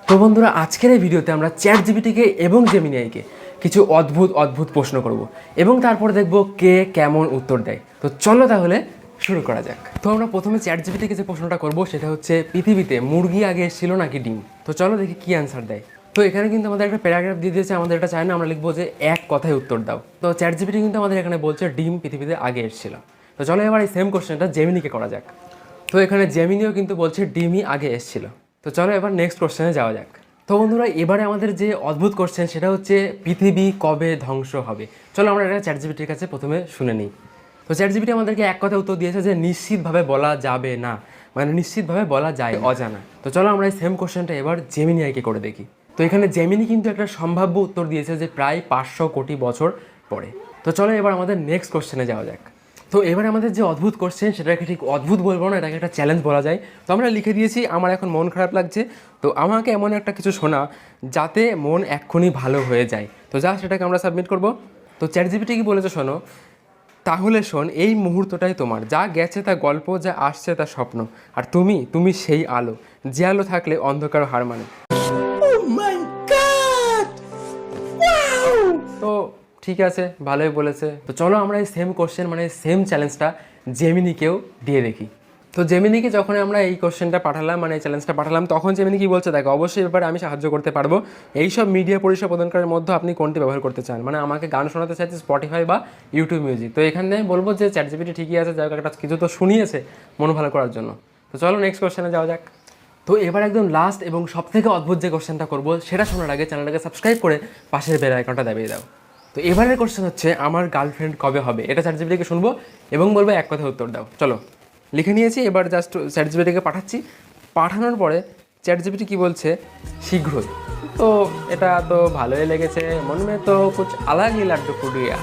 তো বন্ধুরা আজকের এই ভিডিওতে আমরা চ্যাট জিপিটিকে এবং জেমিনাইকে কিছু অদ্ভুত প্রশ্ন করব এবং তারপর দেখব কে কেমন উত্তর দেয়। তো চলো তাহলে শুরু করা যাক। তো আমরা প্রথমে চ্যাট জিপিটিকে যে প্রশ্নটা করব সেটা হচ্ছে পৃথিবীতে মুরগি আগে এসেছিল নাকি ডিম। তো চলো দেখি কি অ্যান্সার দেয়। তো এখানে কিন্তু আমাদের একটা প্যারাগ্রাফ দিয়ে দিয়েছে, আমাদের এটা চায় না, আমরা লিখবো যে এক কথায় উত্তর দাও। তো চ্যাট জিপিটি কিন্তু আমাদের এখানে বলছে ডিম পৃথিবীতে আগে এসেছিল। তো চলো এবার এই সেম কোশ্চেনটা জেমিনিকে করা যাক। তো এখানে জেমিনিও কিন্তু বলছে ডিমই আগে এসেছিল। তো চলো এবার নেক্সট কোশ্চেনে যাওয়া যাক। তো বন্ধুরা এবারে আমাদের যে অদ্ভুত কোশ্চেন সেটা হচ্ছে পৃথিবী কবে ধ্বংস হবে। চলো আমরা এটা চ্যাট জিপিটির কাছে প্রথমে শুনে নিই। তো চ্যাট জিপিটি আমাদেরকে এক কথা উত্তর দিয়েছে যে নিশ্চিতভাবে বলা যাবে না, মানে নিশ্চিতভাবে বলা যায় অজানা। তো চলো আমরা এই সেম কোশ্চেনটা এবার জেমিনি আইকে করে দেখি। তো এখানে জেমিনি কিন্তু একটা সম্ভাব্য উত্তর দিয়েছে যে প্রায় 500 কোটি বছর পরে। তো চলো এবার আমাদের নেক্সট কোশ্চেনে যাওয়া যাক। তো এবার আমাদের যে অদ্ভুত কোশ্চেন সেটাকে ঠিক অদ্ভুত বলবো না, এটাকে একটা চ্যালেঞ্জ বলা যায়। তো আমরা লিখে দিয়েছি আমার এখন মন খারাপ লাগছে, তো আমাকে এমন একটা কিছু শোনা যাতে মন এক্ষুনি ভালো হয়ে যায়। তো যা সেটাকে আমরা সাবমিট করব। তো চ্যাট জিপিটি কি বলেছে শোনো, তাহলে শোন এই মুহূর্তটাই তোমার, যা গেছে তা গল্প, যা আসছে তা স্বপ্ন, আর তুমি সেই আলো, যে আলো থাকলে অন্ধকার হার মানে। তো ঠিক আছে, ভালোই বলেছে। তো চলো আমরা এই সেম কোশ্চেন মানে সেম চ্যালেঞ্জটা জেমিনিকেও দিয়ে দেখি। তো জেমিনিকে যখন আমরা এই কোশ্চেনটা পাঠালাম, মানে এই চ্যালেঞ্জটা পাঠালাম, তখন জেমিনি কি বলছে দেখো, অবশ্যই ব্যাপারে আমি সাহায্য করতে পারবো। এইসব মিডিয়া পরিষেবা প্রদানকারীর মধ্যে আপনি কোনটি ব্যবহার করতে চান, মানে আমাকে গান শোনাতে চাইছে স্পটিফাই বা ইউটিউব মিউজিক। তো এখানে বলবো যে চ্যাট জিপিটি ঠিকই আছে, যাই হোক একটা কিছু তো শুনিয়েছে মন ভালো করার জন্য। তো চলো নেক্সট কোশ্চেনে যাওয়া যাক। তো এবার একদম লাস্ট এবং সবথেকে অদ্ভুত যে কোশ্চেনটা করবো সেটা শোনার আগে চ্যানেলটাকে সাবস্ক্রাইব করে পাশের বেল আইকনটা দাবিয়ে দাও। তো এবারের কোশ্চেন হচ্ছে আমার গার্লফ্রেন্ড কবে হবে। এটা চ্যাট জিপিটিকে শুনবো এবং বলবো এক কথায় উত্তর দাও। চলো লিখে নিয়েছি, এবার জাস্ট চ্যাট জিপিটিকে পাঠাচ্ছি। পাঠানোর পরে চ্যাট জিপিটি কী বলছে, শীঘ্রই। তো এটা তো ভালোই লেগেছে, মন মে তো কুছ আলাগ হি লাড্ডু ফুডিয়া।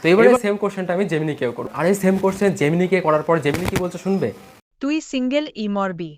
তো এবারে সেম কোশ্চেনটা আমি জেমিনিকেও করব। আর এই সেম কোশ্চেন জেমিনিকে করার পর জেমিনি কি বলছে শুনবে। তুই সিঙ্গেল ই মরবি।